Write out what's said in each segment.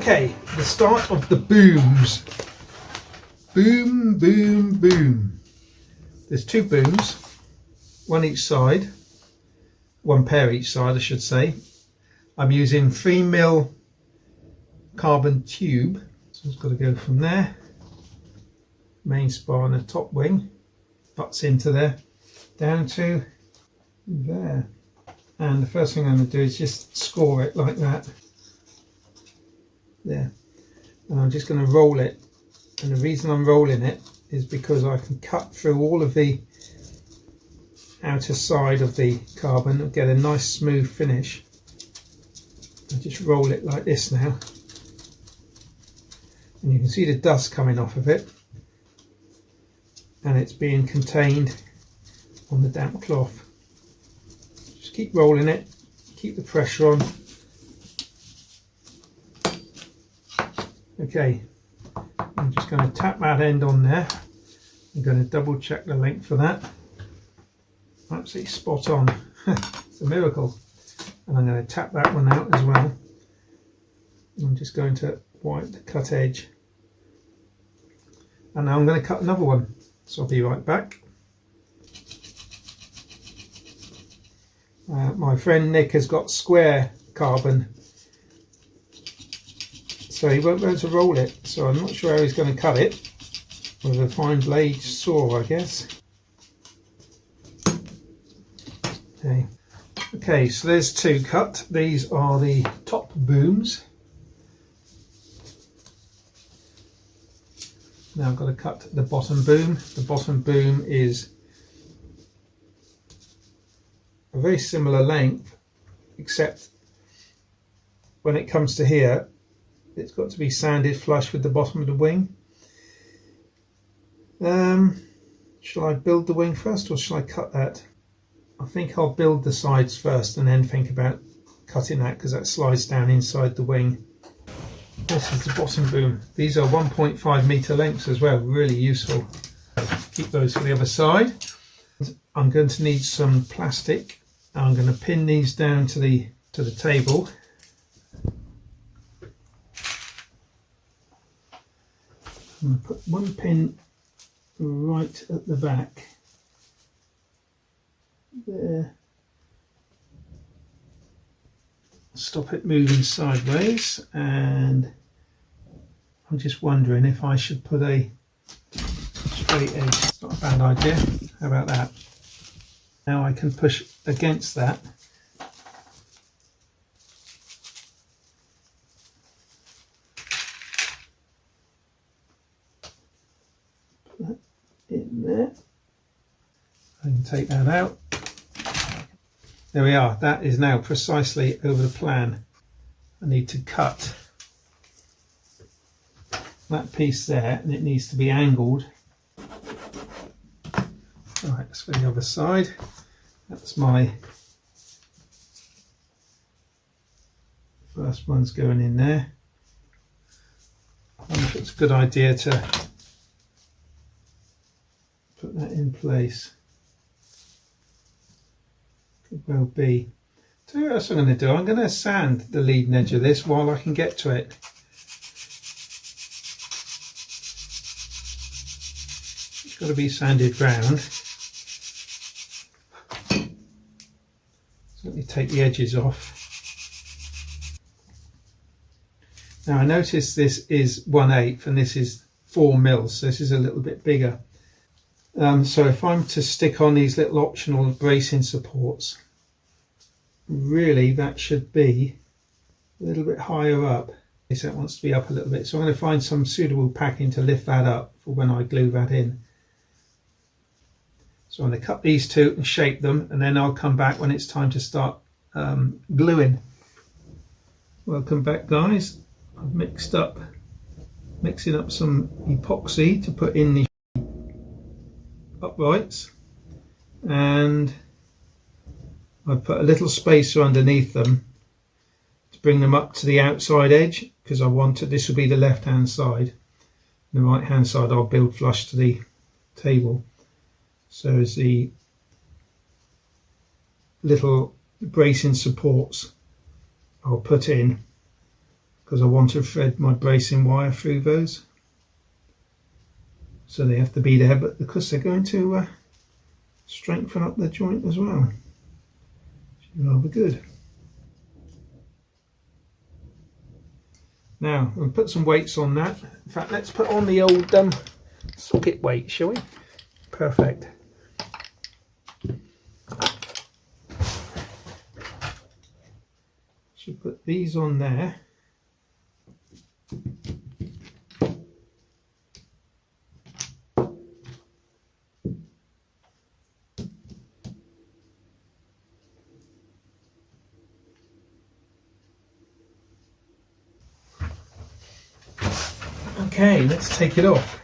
Okay, the start of the booms. Boom, boom, boom. There's two booms, one each side, one pair each side I should say. I'm using 3mm carbon tube, so it's got to go from there, main spar on the top wing, butts into there, down to there. And the first thing I'm going to do is just score it like that, there. And I'm just going to roll it, and the reason I'm rolling it is because I can cut through all of the outer side of the carbon and get a nice smooth finish. I just roll it like this now, and you can see the dust coming off of it, and it's being contained on the damp cloth. Just keep rolling it, keep the pressure on. Okay, I'm just going to tap that end on there. I'm going to double check the length for that. Absolutely spot on. It's a miracle. And I'm going to tap that one out as well. I'm just going to wipe the cut edge. And now I'm going to cut another one. So I'll be right back. My friend Nick has got square carbon, so he won't be able to roll it. So I'm not sure how he's going to cut it. With a fine blade saw, I guess. Okay, so there's two cut. These are the top booms. Now I've got to cut the bottom boom. The bottom boom is a very similar length, except when it comes to here, it's got to be sanded flush with the bottom of the wing. Shall I build the wing first, or shall I cut that? I think I'll build the sides first and then think about cutting that, because that slides down inside the wing. This is the bottom boom. These are 1.5 meter lengths as well, really useful. Keep those for the other side. I'm going to need some plastic. I'm going to pin these down to the table. I'm going to put one pin right at the back there. Stop it moving sideways, and I'm just wondering if I should put a straight edge. It's not a bad idea. How about that? Now I can push against that. Put that in there. I can take that out. There we are. That is now precisely over the plan. I need to cut that piece there, and it needs to be angled. Right, that's for the other side. That's my first one's going in there. I wonder if it's a good idea to put that in place. Could well be. So what else I'm going to do? I'm going to sand the leading edge of this while I can get to it. It's got to be sanded round. So let me take the edges off. Now I notice this is 1/8 and this is 4mm, so this is a little bit bigger. So if I'm to stick on these little optional bracing supports, really that should be a little bit higher up. So it wants to be up a little bit. So I'm going to find some suitable packing to lift that up for when I glue that in. So I'm going to cut these two and shape them, and then I'll come back when it's time to start gluing. Welcome back, guys. I've mixing up some epoxy to put in the uprights, and I've put a little spacer underneath them to bring them up to the outside edge, because I wanted this will be the left hand side. The right hand side I'll build flush to the table. So as the little bracing supports I'll put in because I want to thread my bracing wire through those. So they have to be there, but because they're going to strengthen up the joint as well. Which is rather good. Now we'll put some weights on that. In fact, let's put on the old socket weight, shall we? Perfect. Should put these on there. Okay, let's take it off.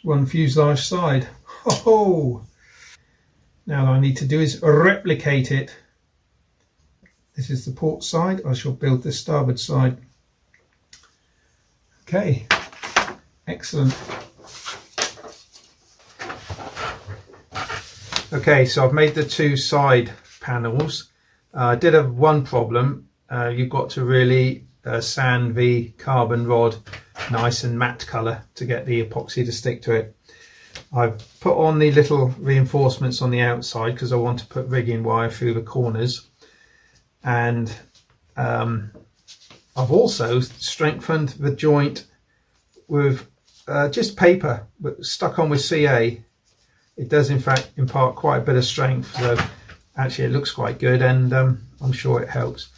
One fuselage side. Oh! Now all I need to do is replicate it. This is the port side. I shall build the starboard side. Okay, excellent. Okay, so I've made the two side panels. I did have one problem. You've got to really sand the carbon rod nice and matte colour to get the epoxy to stick to it. I've put on the little reinforcements on the outside because I want to put rigging wire through the corners, and I've also strengthened the joint with just paper but stuck on with CA. It does in fact impart quite a bit of strength, so actually it looks quite good, and I'm sure it helps.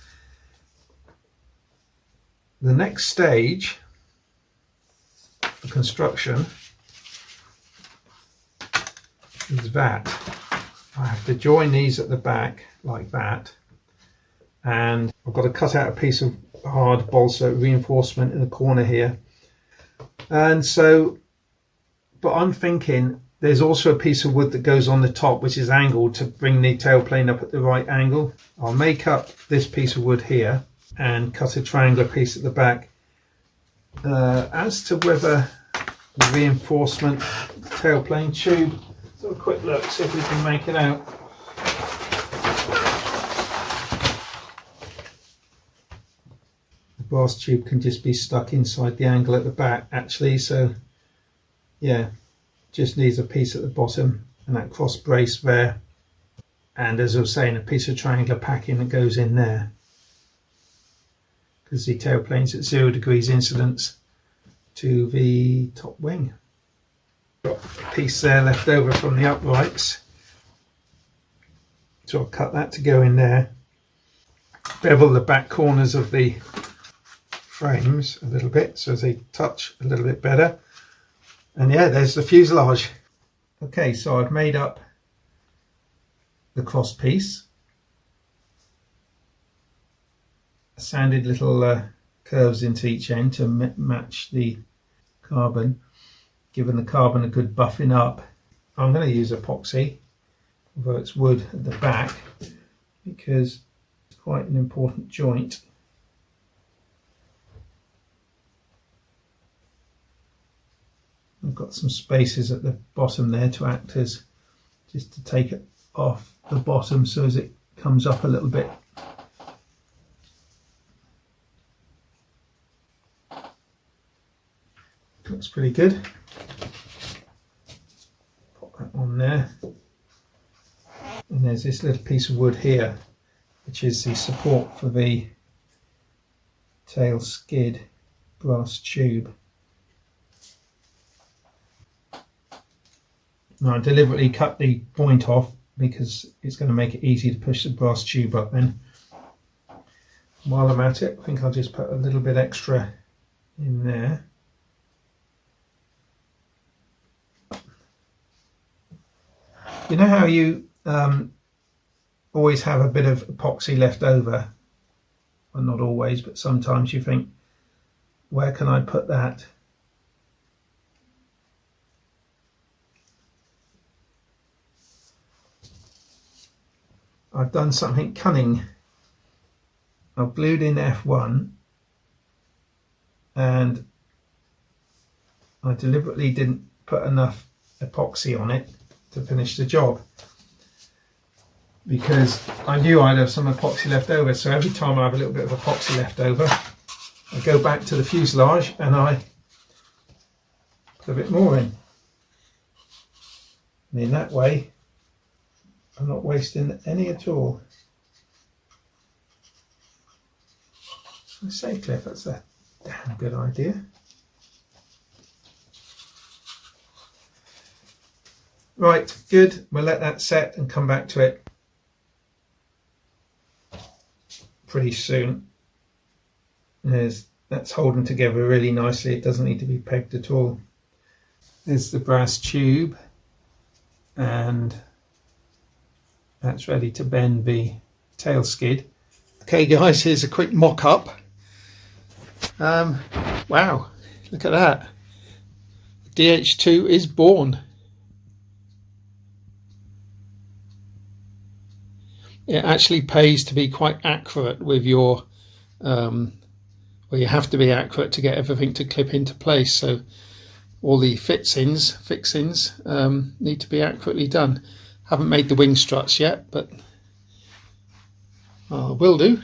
The next stage of construction is that I have to join these at the back like that, and I've got to cut out a piece of hard balsa reinforcement in the corner here. And so, but I'm thinking there's also a piece of wood that goes on the top which is angled to bring the tailplane up at the right angle. I'll make up this piece of wood here and cut a triangular piece at the back. As to whether the reinforcement tailplane tube, let's have a quick look, see if we can make it out. The brass tube can just be stuck inside the angle at the back actually, so yeah, just needs a piece at the bottom and that cross brace there, and as I was saying, a piece of triangular packing that goes in there because the tailplane's at 0 degrees incidence to the top wing. Got a piece there left over from the uprights, so I'll cut that to go in there. Bevel the back corners of the frames a little bit so they touch a little bit better, and yeah, there's the fuselage. Okay, so I've made up the cross piece, sanded little curves into each end to match the carbon, giving the carbon a good buffing up. I'm going to use epoxy, although it's wood at the back, because it's quite an important joint. I've got some spaces at the bottom there to act as, just to take it off the bottom so as it comes up a little bit. Looks pretty good. Pop that on there. And there's this little piece of wood here, which is the support for the tail skid brass tube. Now I deliberately cut the point off because it's going to make it easy to push the brass tube up then. While I'm at it, I think I'll just put a little bit extra in there. You know how you always have a bit of epoxy left over? Well, not always, but sometimes you think, where can I put that? I've done something cunning. I've glued in F1 and I deliberately didn't put enough epoxy on it to finish the job, because I knew I'd have some epoxy left over. So every time I have a little bit of epoxy left over, I go back to the fuselage and I put a bit more in. And in that way, I'm not wasting any at all. I say, Cliff, that's a damn good idea. Right, good. We'll let that set and come back to it pretty soon. That's holding together really nicely. It doesn't need to be pegged at all. There's the brass tube, and that's ready to bend the tail skid. Okay guys, here's a quick mock-up. Wow, look at that. DH2 is born. It actually pays to be quite accurate with your, well, you have to be accurate to get everything to clip into place. So all the fixings need to be accurately done. Haven't made the wing struts yet, but will do.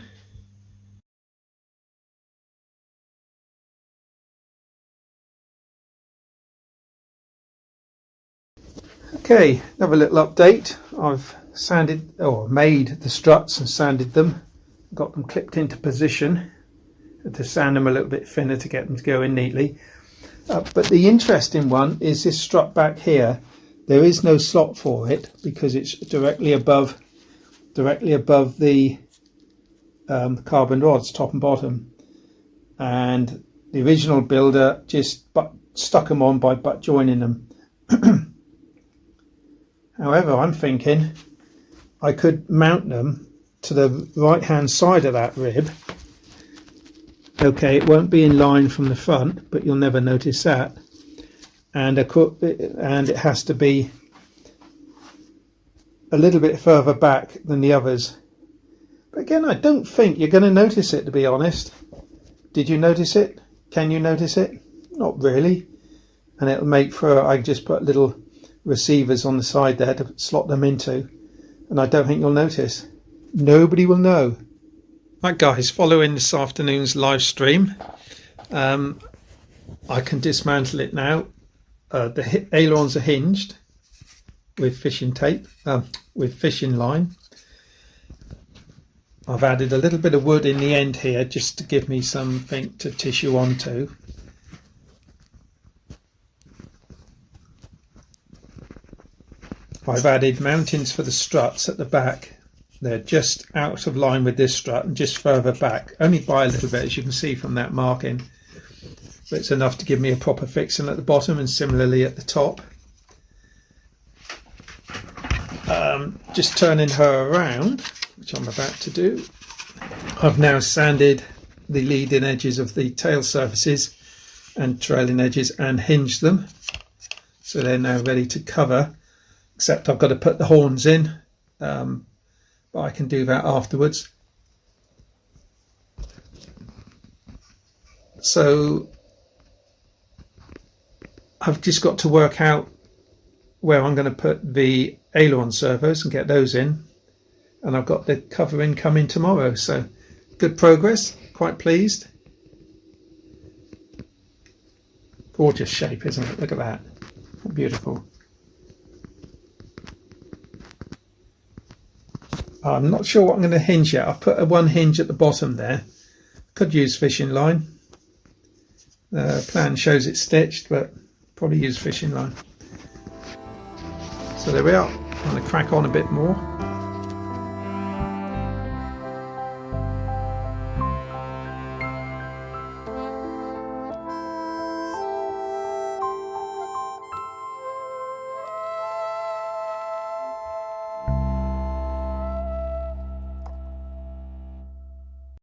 Okay, another little update. I've made the struts and sanded them, got them clipped into position. Had to sand them a little bit thinner to get them to go in neatly. But the interesting one is this strut back here. There is no slot for it because it's directly above the carbon rods, top and bottom. And the original builder just stuck them on by butt joining them. However, I'm thinking I could mount them to the right hand side of that rib. Okay, it won't be in line from the front, but you'll never notice that. And it has to be a little bit further back than the others. But again, I don't think you're going to notice it, to be honest. Did you notice it? Can you notice it? Not really. And it'll make for, I just put little receivers on the side there to slot them into, and I don't think you'll notice. Nobody will know. Right guys, following this afternoon's live stream, I can dismantle it now. The ailerons are hinged with fishing tape, with fishing line. I've added a little bit of wood in the end here just to give me something to tissue onto. I've added mountings for the struts at the back. They're just out of line with this strut and just further back, only by a little bit, as you can see from that marking. But it's enough to give me a proper fixing at the bottom, and similarly at the top. Just turning her around, which I'm about to do. I've now sanded the leading edges of the tail surfaces and trailing edges and hinged them. So they're now ready to cover. Except I've got to put the horns in, but I can do that afterwards. So I've just got to work out where I'm going to put the aileron servos and get those in, and I've got the covering coming tomorrow. So good progress, quite pleased. Gorgeous shape, isn't it? Look at that, beautiful. I'm not sure what I'm going to hinge yet. I've put one hinge at the bottom there. Could use fishing line. The plan shows it stitched, but probably use fishing line. So there we are. I'm going to crack on a bit more.